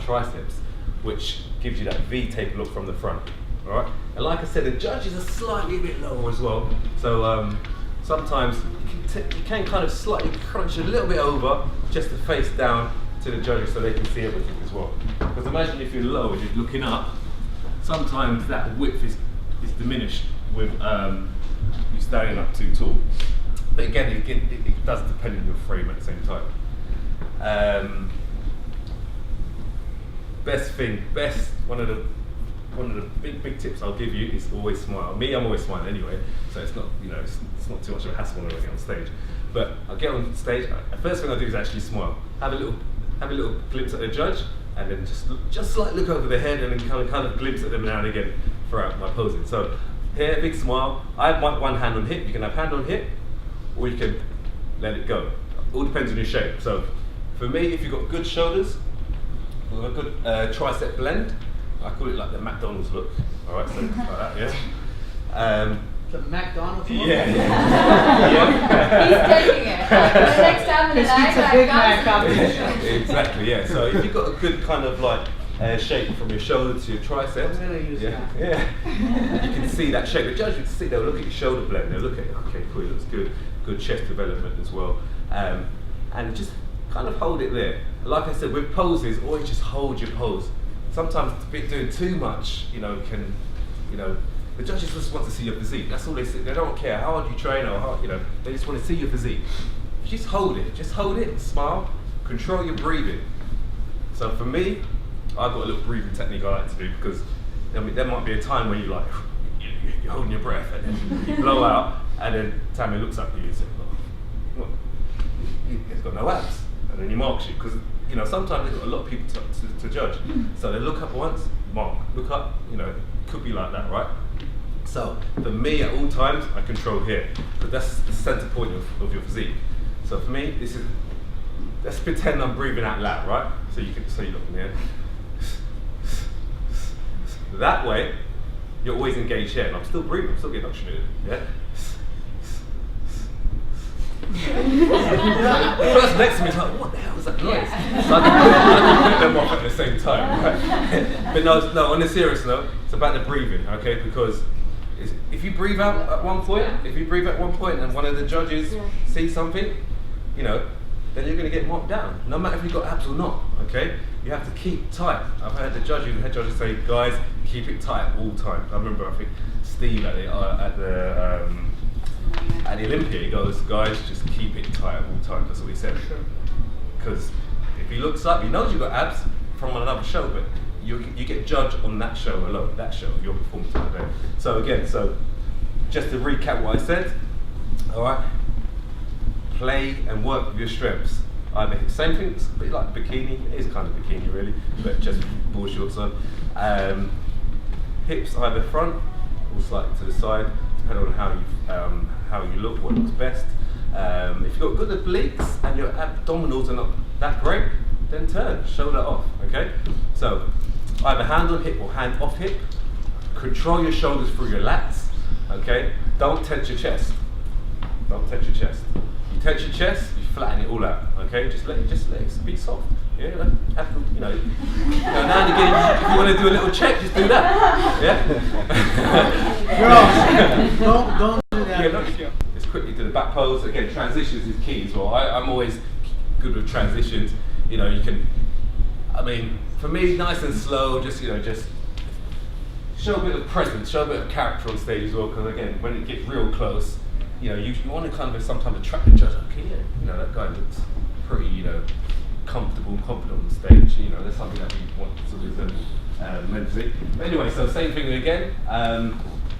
triceps, which gives you that V-taper look from the front. All right, and like I said, the judges are slightly a bit lower as well. So sometimes you can kind of slightly crunch a little bit over just to face down to the judges so they can see everything as well. Because imagine if you're low and you're looking up, sometimes that width is diminished with you standing up too tall. But again, it does depend on your frame at the same time. One of the big tips I'll give you is always smile. Me, I'm always smiling anyway, so it's not, you know, it's not too much of a hassle when I get on stage. But I get on stage, the first thing I do is actually smile. Have a little glimpse at the judge, and then just like look over the head, and then kind of glimpse at them now and again throughout my posing. So here, big smile. I have one hand on hip. You can have hand on hip, or you can let it go. All depends on your shape. So for me, if you've got good shoulders, a good tricep blend, I call it like the McDonald's look. All right, so like that, yeah. The McDonald's look? Yeah. He's taking it. The next time in the night, it's a Big Mac competition. Exactly, yeah. So if you've got a good kind of like shape from your shoulder to your triceps, yeah, you can see that shape. The judge would see, they'll look at your shoulder blend, they'll look at it, okay, cool, it looks good, good chest development as well. And just kind of hold it there. Like I said, with poses, always just hold your pose. Sometimes doing too much, the judges just want to see your physique. That's all they see. They don't care how hard you train or how, they just want to see your physique. Just hold it, smile, control your breathing. So for me, I've got a little breathing technique I like to do, because there might be a time when you're holding your breath and then you blow out, and then Tamer looks at you and says, "Look, he's got no abs," and then he marks you, because sometimes they've got a lot of people to judge. So they look up once, mark, look up, it could be like that, right? So for me, at all times, I control here, but that's the center point of your physique. So for me, let's pretend I'm breathing out loud, right? So you're looking here. That way, you're always engaged here, and I'm still breathing, I'm still getting oxygenated, yeah? The person next to me is like, what the hell is that noise? Yeah. So I can put them off at the same time, right? But no, on a serious note, it's about the breathing, okay? Because if you breathe out at one point, and one of the judges sees something, then you're going to get marked down, no matter if you've got abs or not, okay? You have to keep tight. I've heard the head judges say, guys, keep it tight at all times. I remember, I think, Steve at the Olympia, he goes, guys, just keep it tight at all times. That's what he said. Because if he looks up, he knows you've got abs from another show, but you get judged on that show alone, your performance of the day. So again, just to recap what I said, all right, play and work with your strengths. Either same thing, it's a bit like bikini, it is kind of bikini really, but just ball shorts on. Hips either front or slightly to the side, depending on how you look, what looks best. If you've got good obliques and your abdominals are not that great, then turn, shoulder off, okay? So either hand on hip or hand off hip. Control your shoulders through your lats, okay? Don't tense your chest. Don't tense your chest. You tense your chest, you flatten it all out, okay? Just let it be soft. Yeah, now and again, if you want to do a little check, just do that. Yeah. Don't do that. Yeah, just quickly to the back pose. Again, transitions is key as well. I'm always good with transitions. You can. For me, nice and slow. Just show a bit of presence, show a bit of character on stage as well. Because again, when it gets real close, you want to kind of sometimes attract the judge. Okay, yeah, that guy looks pretty, comfortable and confident on stage. That's something that we want to do with men's physique. But anyway, so same thing again.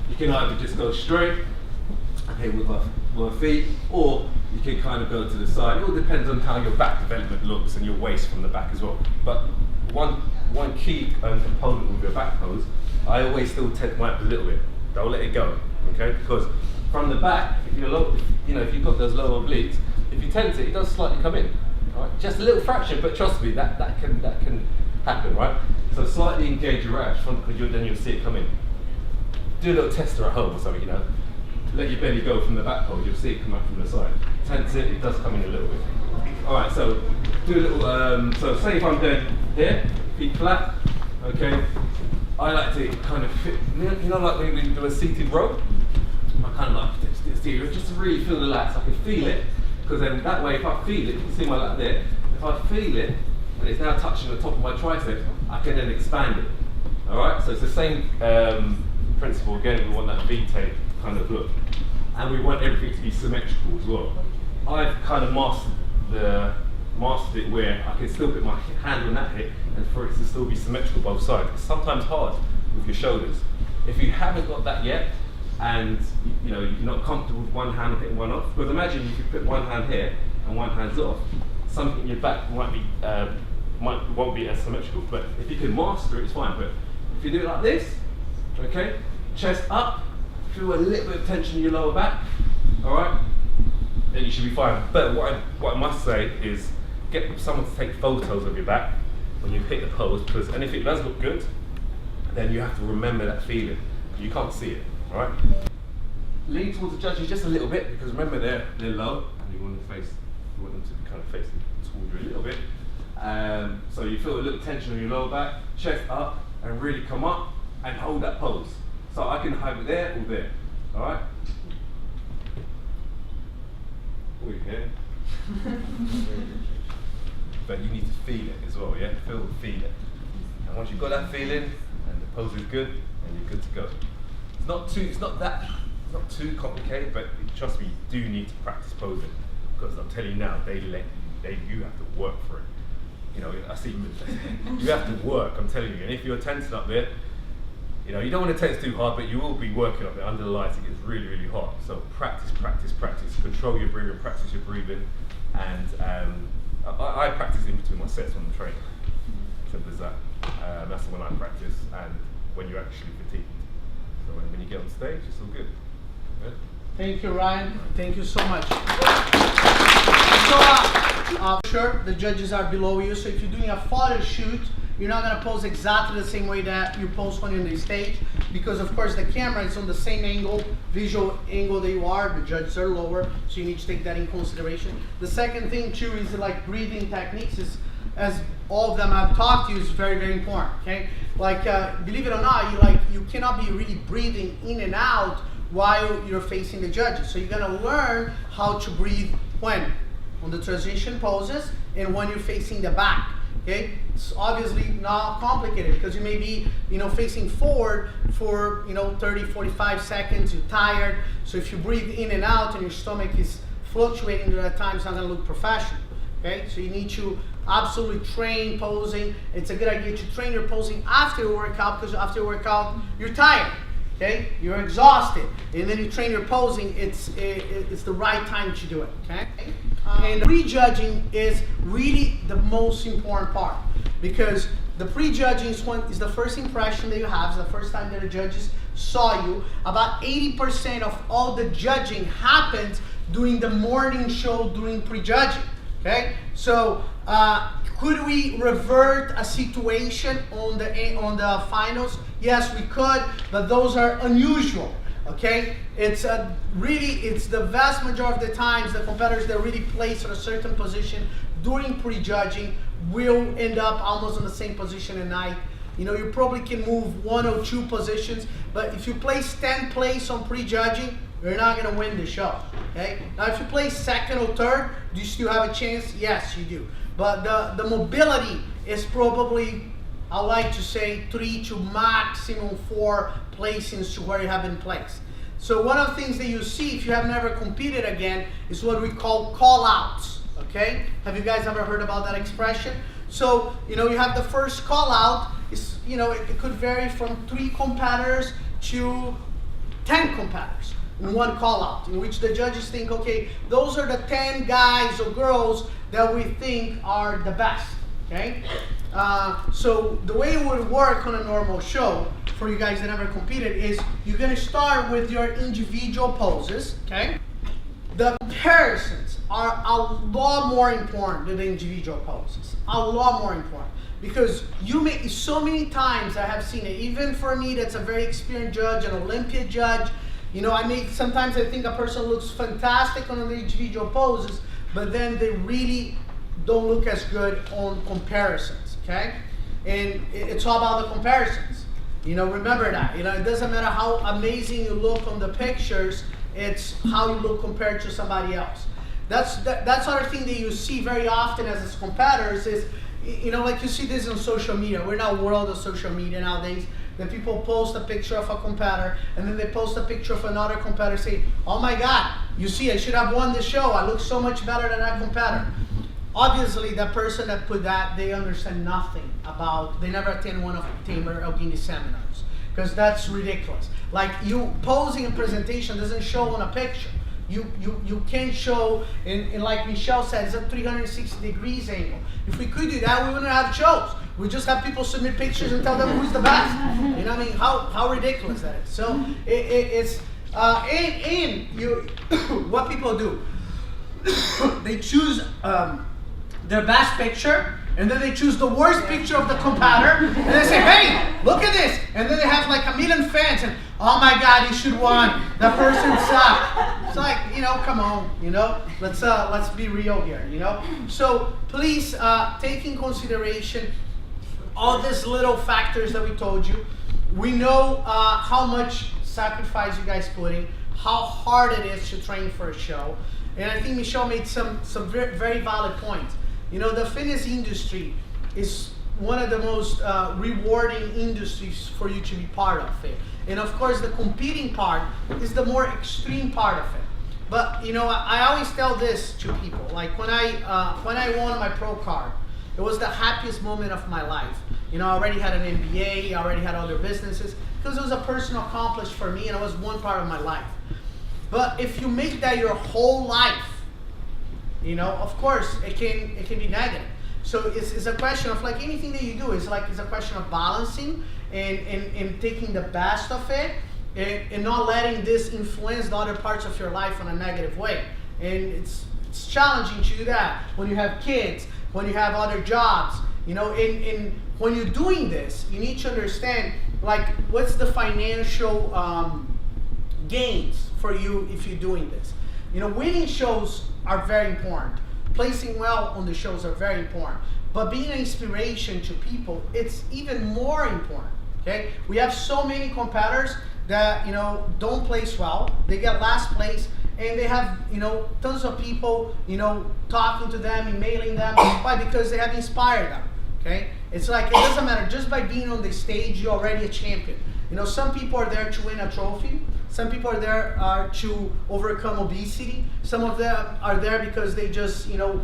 You can either just go straight, okay, with our feet, or you can kind of go to the side. It all depends on how your back development looks and your waist from the back as well. But one key component with your back pose, I always still tend to wipe a little bit. Don't let it go, okay? Because from the back, if you've got those lower obliques, if you tense it, it does slightly come in. Right? Just a little fraction, but trust me, that can happen, right? So slightly engage your abs, because then you'll see it come in. Do a little tester at home or something, Let your belly go from the back pose, you'll see it come out from the side. Tense it, it does come in a little bit. All right, so do a little, so say if I'm going here, if feet flat, okay? I like to kind of fit, you know like when we do a seated row? I kind of like to steer just to really feel the lats. I can feel it, because then that way if I feel it, you can see my lat there, if I feel it, and it's now touching the top of my tricep, I can then expand it. Alright, so it's the same principle. Again, we want that V-tape kind of look. And we want everything to be symmetrical as well. I've kind of mastered it where I can still put my hand on that hip and for it to still be symmetrical both sides. It's sometimes hard with your shoulders. If you haven't got that yet, and you're not comfortable with one hand hitting one off, because imagine if you put one hand here and one hand's off, something in your back won't be as symmetrical. But if you can master it, it's fine. But if you do it like this, okay, chest up, feel a little bit of tension in your lower back, all right, then you should be fine. But what I must say is get someone to take photos of your back when you hit the pose, because and if it does look good, then you have to remember that feeling. You can't see it, all right? Lean towards the judges just a little bit, because remember they're low, and you want them to be kind of facing towards you a little bit. So you feel a little tension on your lower back, chest up, and really come up and hold that pose. So I can have it there or there, all right? Oh, yeah. But you need to feel it as well, yeah? Feel it. And once you've got that feeling, and the pose is good, and you're good to go. It's not too complicated, but trust me, you do need to practice posing, because I'm telling you now, you have to work for it. I see you have to work, I'm telling you. And if you're tensing up there, you don't want to tense too hard, but you will be working up there under the lights. It gets really, really hot. So practice. Control your breathing, practice your breathing. And I practice in between my sets on the train. Simple as that. That's when I practice, and when you're actually fatigued. So when you get on stage, it's all good. Yeah? Thank you, Ryan. Thank you so much. So, sure, the judges are below you. So if you're doing a photo shoot, you're not going to pose exactly the same way that you pose when you're on the stage, because of course the camera is on the same angle, visual angle that you are. The judges are lower, so you need to take that in consideration. The second thing too is like breathing techniques. As all of them I've talked to you, is very, very important. Okay, like believe it or not, you cannot be really breathing in and out while you're facing the judges. So you're gonna learn how to breathe when on the transition poses and when you're facing the back. Okay, it's obviously not complicated, because you may be facing forward for 30-45 seconds. You're tired, so if you breathe in and out and your stomach is fluctuating during that time, it's not going to look professional. Okay, so you need to absolutely train posing. It's a good idea to train your posing after your workout, because after your workout you're tired. Okay, you're exhausted, and then you train your posing. It's the right time to do it. Okay. And pre-judging is really the most important part, because the pre-judging is the first impression that you have. It's the first time that the judges saw you. About 80% of all the judging happens during the morning show, during pre-judging. Okay, so could we revert a situation on the finals? Yes, we could, but those are unusual. Okay, it's the vast majority of the times the competitors that really place in a certain position during pre-judging will end up almost in the same position at night. You probably can move 1 or 2 positions, but if you place 10th place on pre-judging, you're not going to win the show. Okay, now if you place 2nd or 3rd, do you still have a chance? Yes, you do. But the mobility is probably, I like to say, 3 to maximum 4 placings to where you have been placed. So one of the things that you see if you have never competed again is what we call call-outs. Okay, have you guys ever heard about that expression? So you have the first call-out. Is it could vary from 3 competitors to 10 competitors in one call-out, in which the judges think, okay, those are the 10 guys or girls that we think are the best. Okay, so the way it would work on a normal show, for you guys that never competed, is you're going to start with your individual poses. Okay, the comparisons are a lot more important than the individual poses. A lot more important, because so many times I have seen it, even for me that's a very experienced judge, an Olympiad judge. Sometimes I think a person looks fantastic on the individual poses, but then they really don't look as good on comparisons. Okay, And it's all about the comparisons. You know, remember that. You know, it doesn't matter how amazing you look on the pictures, it's how you look compared to somebody else. That's other thing that you see very often as competitors is, you know, like you see this on social media. We're in a world of social media nowadays. Then people post a picture of a competitor, and then they post a picture of another competitor saying, oh my God, you see, I should have won the show. I look so much better than that competitor. Obviously, the person that put that, they understand nothing about, they never attend one of Tamer Elghini's seminars, because that's ridiculous. Like, you posing a presentation doesn't show on a picture. You can't show, and like Michelle said, it's a 360 degrees angle. If we could do that, we wouldn't have shows. We just have people submit pictures and tell them who's the best. You know what I mean? How ridiculous that is. So it's what people do, they choose their best picture, and then they choose the worst picture of the competitor, and they say, hey, look at this. And then they have like 1 million fans, and oh my God, you should won. That person sucked. It's like, you know, come on, you know, let's be real here, you know. So please take in consideration all these little factors that we told you. We know how much sacrifice you guys put in, how hard it is to train for a show, and I think Michelle made some very, very valid points. You know, the fitness industry is one of the most rewarding industries for you to be part of it. And of course, the competing part is the more extreme part of it. But you know, I always tell this to people. Like when I won my pro card, it was the happiest moment of my life. You know, I already had an MBA, I already had other businesses, because it was a personal accomplishment for me, and it was one part of my life. But if you make that your whole life, you know, of course, it can be negative. So it's a question of, like anything that you do, it's a question of balancing and taking the best of it, and not letting this influence the other parts of your life in a negative way. And it's challenging to do that when you have kids, when you have other jobs, you know, and when you're doing this, you need to understand, like, what's the financial gains for you if you're doing this. You know, winning shows are very important. Placing well on the shows are very important. But being an inspiration to people, it's even more important, okay? We have so many competitors that, you know, don't place well. They get last place, and they have, you know, tons of people, you know, talking to them, emailing them. Why? Because they have inspired them, okay? It's like, it doesn't matter. Just by being on the stage, you're already a champion. You know, some people are there to win a trophy. Some people are there to overcome obesity. Some of them are there because they just, you know,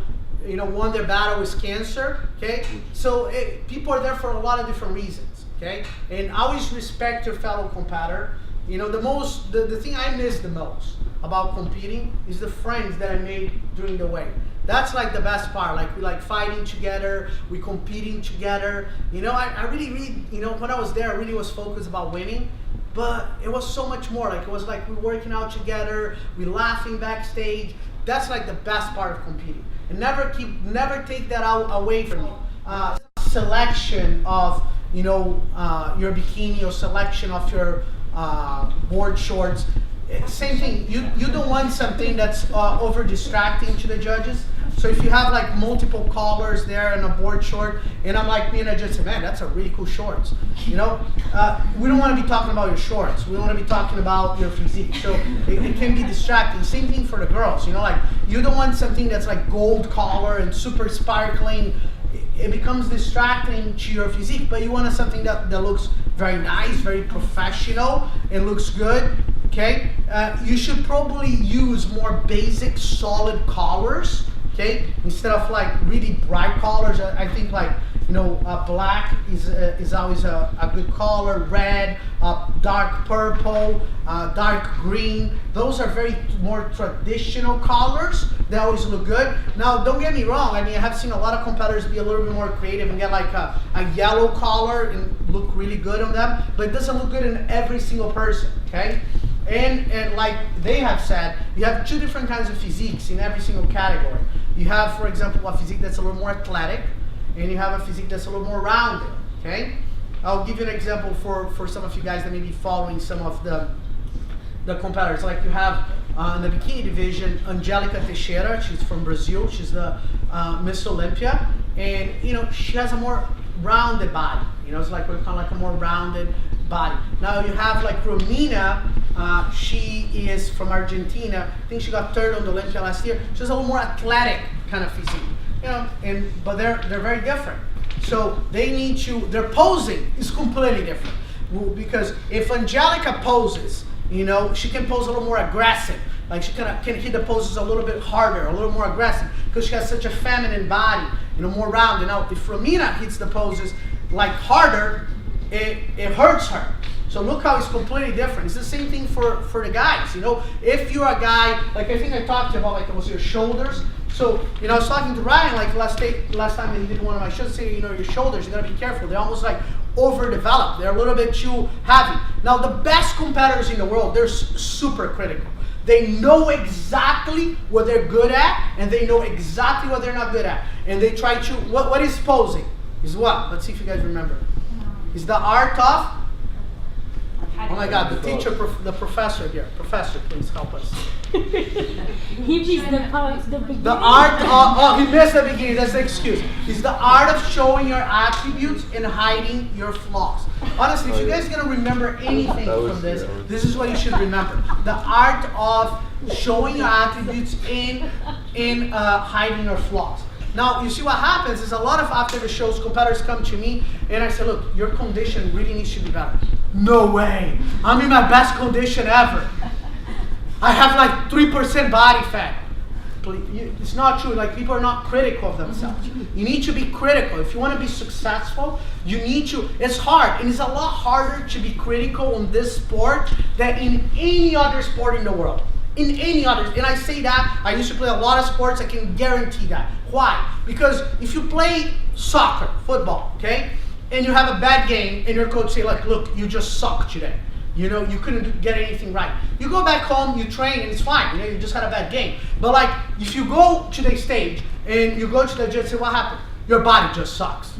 won their battle with cancer, okay? So people are there for a lot of different reasons, okay? And always respect your fellow competitor. You know, the thing I miss the most about competing is the friends that I made during the way. That's like the best part. Like, we like fighting together, we competing together. You know, I really, you know, when I was there, I really was focused about winning. But it was so much more. Like, it was like we working out together, we laughing backstage. That's like the best part of competing. And never take that away from you. Selection of, you know, your bikini, or selection of your board shorts. Same thing. You don't want something that's over distracting to the judges. So if you have like multiple collars there and a board short, and I'm like, me and I just say, man, that's a really cool shorts. You know, we don't want to be talking about your shorts. We want to be talking about your physique. So it can be distracting. Same thing for the girls. You know, like, you don't want something that's like gold collar and super sparkling. It becomes distracting to your physique, but you want something that looks very nice, very professional, and looks good. Okay, you should probably use more basic, solid collars. Okay, instead of like really bright colors. I think, like, you know, black is always a good color. Red, dark purple, dark green. Those are very more traditional colors. They always look good. Now, don't get me wrong. I mean, I have seen a lot of competitors be a little bit more creative and get like a yellow collar and look really good on them. But it doesn't look good in every single person. Okay. And like they have said, you have two different kinds of physiques in every single category. You have, for example, a physique that's a little more athletic, and you have a physique that's a little more rounded, okay? I'll give you an example for some of you guys that may be following some of the competitors. Like, you have in the bikini division, Angélica Teixeira. She's from Brazil. She's the Miss Olympia. And, you know, she has a more rounded body. You know, it's like we're kind of like a more rounded body. Now you have like Romina. She is from Argentina. I think she got third on the Olympia last year. She has a little more athletic kind of physique. You know, but they're very different. So they need to. Their posing is completely different. Because if Angelica poses, you know, she can pose a little more aggressive. Like she can hit the poses a little bit harder, a little more aggressive, because she has such a feminine body, you know, more rounded. Now, if Romina hits the poses like harder, it hurts her. So look how it's completely different. It's the same thing for the guys, you know. If you're a guy, like I think I talked about, like it was your shoulders. So, you know, I was talking to Ryan, like last time when he did one of my shows, say, you know, your shoulders, you gotta be careful. They're almost like overdeveloped. They're a little bit too heavy. Now, the best competitors in the world, they're super critical. They know exactly what they're good at, and they know exactly what they're not good at. And they try to, what is posing? Is what? Let's see if you guys remember. Is the art of, oh my God, the teacher, the professor here. Professor, please help us. He missed the beginning. The art of, oh, he missed the beginning, that's the excuse. It's the art of showing your attributes and hiding your flaws. Honestly, if you guys are going to remember anything from this, this is what you should remember. The art of showing your attributes and hiding your flaws. Now, you see what happens is a lot of after the shows, competitors come to me and I say, look, your condition really needs to be better. No way. I'm in my best condition ever. I have like 3% body fat. It's not true. Like, people are not critical of themselves. You need to be critical. If you want to be successful, you need to. It's hard, and it's a lot harder to be critical on this sport than in any other sport in the world. In any other, and I say that, I used to play a lot of sports, I can guarantee that. Why? Because if you play soccer, football, okay, and you have a bad game, and your coach say, like, look, you just suck today. You know, you couldn't get anything right. You go back home, you train, and it's fine. You know, you just had a bad game. But like, if you go to the stage and you go to the judge and say, what happened? Your body just sucks.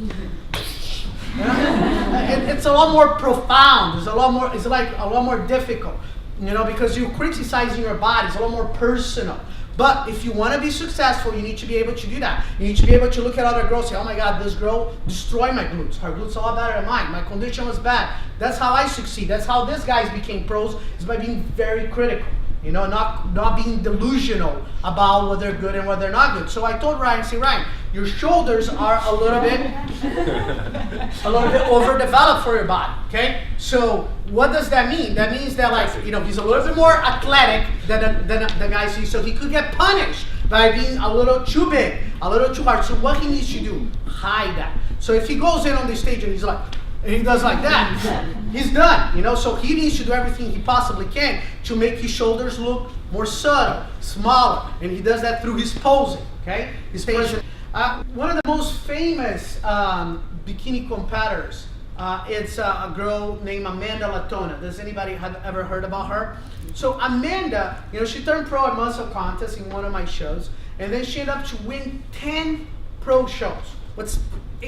It's a lot more profound. It's like a lot more difficult. You know, because you're criticizing your body. It's a lot more personal. But if you want to be successful, you need to be able to do that. You need to be able to look at other girls and say, oh my God, this girl destroyed my glutes. Her glutes are a lot better than mine. My condition was bad. That's how I succeed. That's how these guys became pros, is by being very critical. You know, not being delusional about what they're good and what they're not good. So I told Ryan, say, Ryan, your shoulders are a little bit overdeveloped for your body, okay? So what does that mean? That means that, like, you know, he's a little bit more athletic than the guys he, so he could get punished by being a little too big, a little too hard. So what he needs to do, hide that. So if he goes in on the stage and he's like, and he does like that, he's done, you know? So he needs to do everything he possibly can to make his shoulders look more subtle, smaller, and he does that through his posing, okay? His posing. One of the most famous bikini competitors, it's a girl named Amanda Latona. Does anybody have ever heard about her? So Amanda, you know, she turned pro at muscle contest in one of my shows, and then she ended up to win 10 pro shows. It's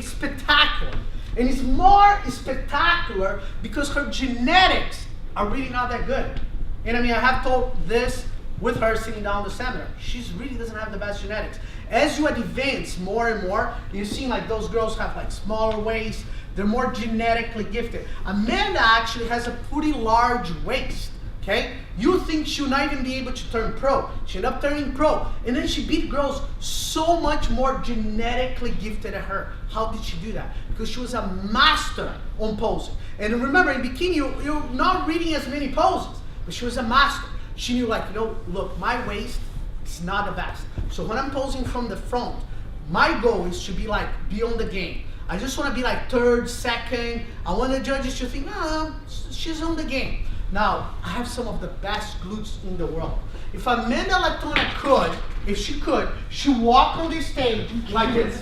spectacular. And it's more spectacular because her genetics are really not that good. And I mean, I have told this with her sitting down the seminar. She really doesn't have the best genetics. As you advance more and more, you're seeing like those girls have like smaller waists. They're more genetically gifted. Amanda actually has a pretty large waist. Okay? You think she'll not even be able to turn pro. She ended up turning pro. And then she beat girls so much more genetically gifted than her. How did she do that? Because she was a master on posing. And remember, in bikini, you're not reading as many poses. But she was a master. She knew, like, you know, look, my waist is not the best. So when I'm posing from the front, my goal is to be like, be on the game. I just want to be like third, second. I want the judges to think, no, she's on the game. Now, I have some of the best glutes in the world. If Amanda Latona could, if she could, she'd walk on this stage like this.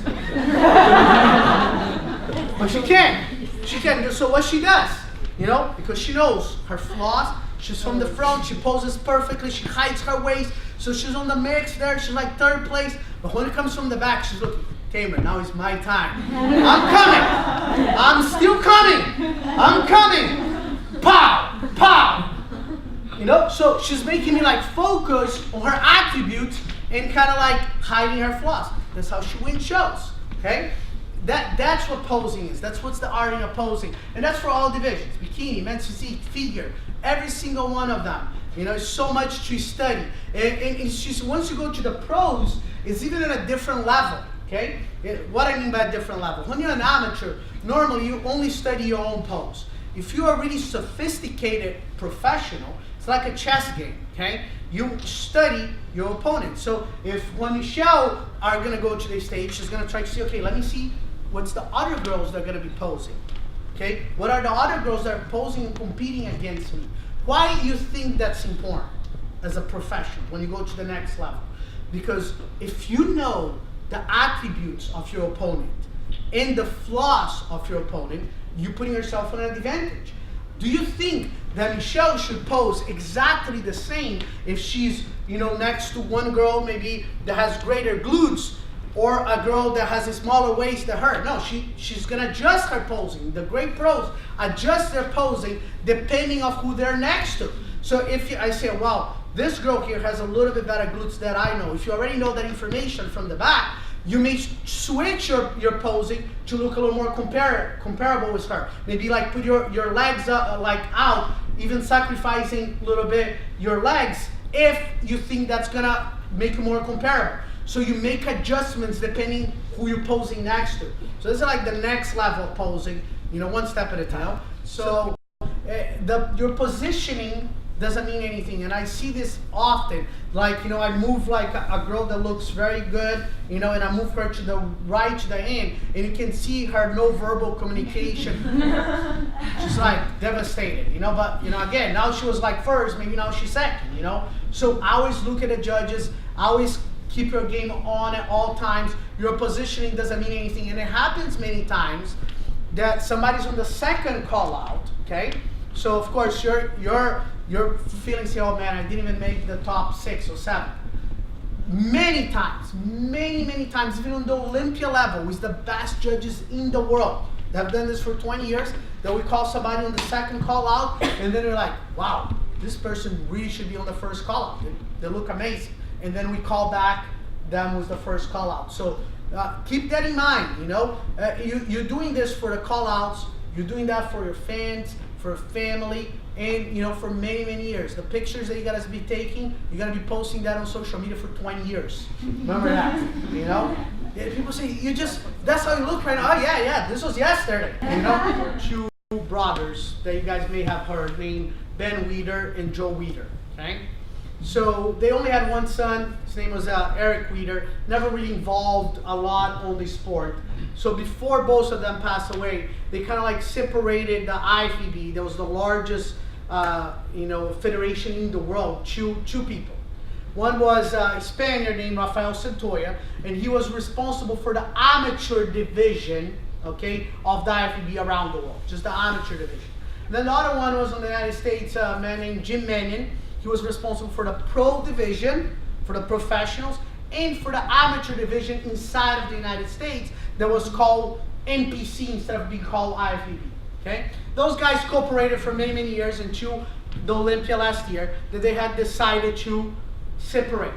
But she can't. She can't. So what she does, you know, because she knows her flaws, she's from the front, she poses perfectly, she hides her waist, so she's on the mix there, she's like third place, but when it comes from the back, she's looking, Tamer, now is my time. I'm coming. I'm still coming. I'm coming. Pow, pow. You know, so she's making me like focus on her attributes and kind of like hiding her flaws. That's how she wins shows, okay? that's what posing is. That's what's the art of posing, and that's for all divisions: bikini, men's physique, figure, every single one of them. You know, it's so much to study, and it's just once you go to the pros, it's even at a different level. Okay, what I mean by a different level? When you're an amateur, normally you only study your own pose. If you are really sophisticated professional, it's like a chess game. Okay, you study your opponent. So when Michelle are gonna go to the stage, she's gonna try to see, okay, let me see what's the other girls that are gonna be posing. Okay, what are the other girls that are posing and competing against me? Why do you think that's important as a professional when you go to the next level? Because if you know the attributes of your opponent and the flaws of your opponent, you're putting yourself on an advantage. Do you think that Michelle should pose exactly the same if she's, you know, next to one girl maybe that has greater glutes, or a girl that has a smaller waist than her? No, she's gonna adjust her posing. The great pros adjust their posing depending on who they're next to. So if I say, well, this girl here has a little bit better glutes than I know, if you already know that information from the back, you may switch your posing to look a little more comparable with her. Maybe like put your legs like out, even sacrificing a little bit your legs if you think that's gonna make you more comparable. So you make adjustments depending who you're posing next to. So this is like the next level of posing, you know, one step at a time. So your positioning doesn't mean anything, and I see this often. Like, you know, I move like a girl that looks very good, you know, and I move her to the right, to the end, and you can see her no verbal communication. She's like devastated, you know. But you know, again, now she was like first, maybe now she's second, you know. So I always look at the judges. I always keep your game on at all times. Your positioning doesn't mean anything, and it happens many times that somebody's on the second call out. Okay, so of course your feelings say, oh man, I didn't even make the top 6 or 7. Many times, many times, even on the Olympia level, with the best judges in the world that have done this for 20 years, that we call somebody on the second call out, and then they're like, wow, this person really should be on the first call out. They look amazing. And then we call back them with the first call out. So keep that in mind, you know. You're doing this for the call outs, you're doing that for your fans, for family, and you know, for many years. The pictures that you guys be taking, you're gonna be posting that on social media for 20 years. Remember that, you know? Yeah, people say, that's how you look right now. Oh yeah, this was yesterday. You know, 2 brothers that you guys may have heard, named Ben Weider and Joe Weider, okay? So they only had one son. His name was Eric Weider. Never really involved a lot on the sport. So before both of them passed away, they kind of like separated the IFBB. That was the largest, you know, federation in the world. Two people. One was a Spaniard named Rafael Santoya, and he was responsible for the amateur division, okay, of the IFBB around the world, just the amateur division. And then the other one was in the United States, a man named Jim Mannion. He was responsible for the pro division, for the professionals, and for the amateur division inside of the United States that was called NPC instead of being called IFBB. Okay? Those guys cooperated for many years until the Olympia last year that they had decided to separate.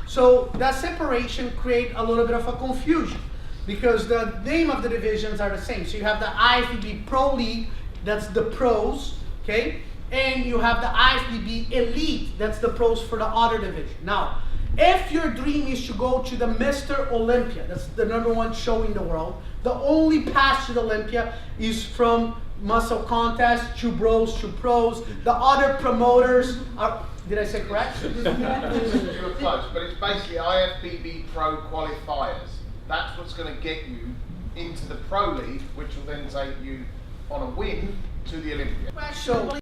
So that separation created a little bit of a confusion because the name of the divisions are the same. So you have the IFBBpro League, that's the pros, okay? And you have the IFBB Elite, that's the pros for the other division. Now, if your dream is to go to the Mr. Olympia, that's the #1 show in the world, the only path to the Olympia is from muscle contest to bros to pros. The other promoters are, did I say correct? You were close, but it's basically IFBBpro qualifiers. That's what's going to get you into the Pro League, which will then take you on a win to the Olympia. So,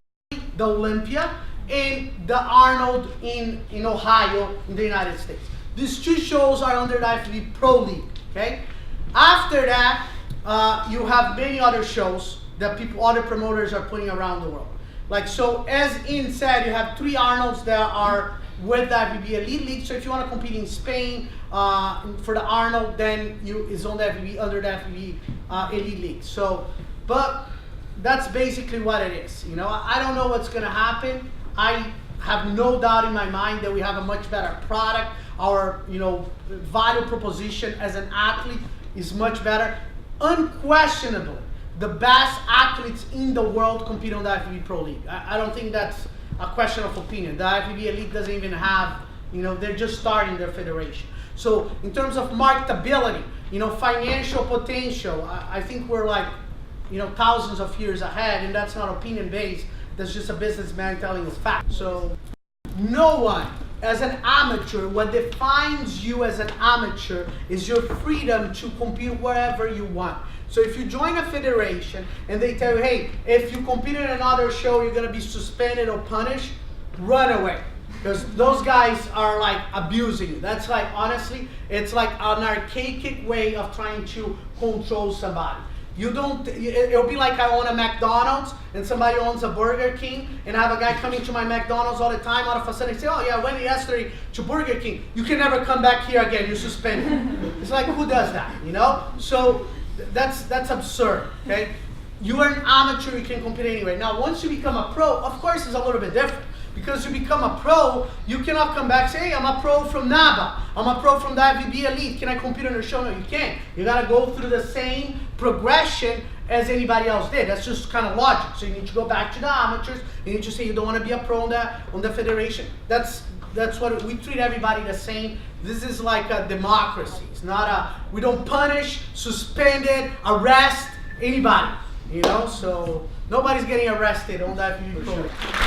the Olympia and the Arnold in Ohio in the United States. These 2 shows are under the IFBBpro League, okay? After that, you have many other shows that other promoters are putting around the world. Like, so as Ian said, you have 3 Arnolds that are with the IFBB Elite League. So if you want to compete in Spain for the Arnold, then is on the IFBB, under the IFBB Elite League. So, but that's basically what it is. You know, I don't know what's going to happen. I have no doubt in my mind that we have a much better product. Our, you know, value proposition as an athlete is much better. unquestionably, the best athletes in the world compete on the IFBB Pro League. I don't think that's a question of opinion. The IFBB Elite doesn't even have, they're just starting their federation. So in terms of marketability, financial potential, I think we're like, thousands of years ahead, and that's not opinion based. That's just a businessman telling us facts. So no one, as an amateur, what defines you as an amateur is your freedom to compete wherever you want. So if you join a federation and they tell you, hey, if you compete in another show, you're gonna be suspended or punished, run away. Because those guys are like abusing you. That's like, honestly, it's like an archaic way of trying to control somebody. It'll be like I own a McDonald's and somebody owns a Burger King, and I have a guy coming to my McDonald's all the time, out of a sudden say, oh yeah, I went yesterday to Burger King. You can never come back here again, you're suspended. It's like, who does that, So that's absurd, okay? You are an amateur, you can compete anyway. Now, once you become a pro, of course it's a little bit different. Because you become a pro, you cannot come back and say, hey, I'm a pro from NABA. I'm a pro from the IFBB Elite. Can I compete on your show? No, you can't. You got to go through the same progression as anybody else did. That's just kind of logic. So you need to go back to the amateurs. You need to say you don't want to be a pro on the federation. That's what we treat everybody the same. This is like a democracy. It's not we don't punish, suspend it, arrest anybody. So nobody's getting arrested on that IFBB Pro.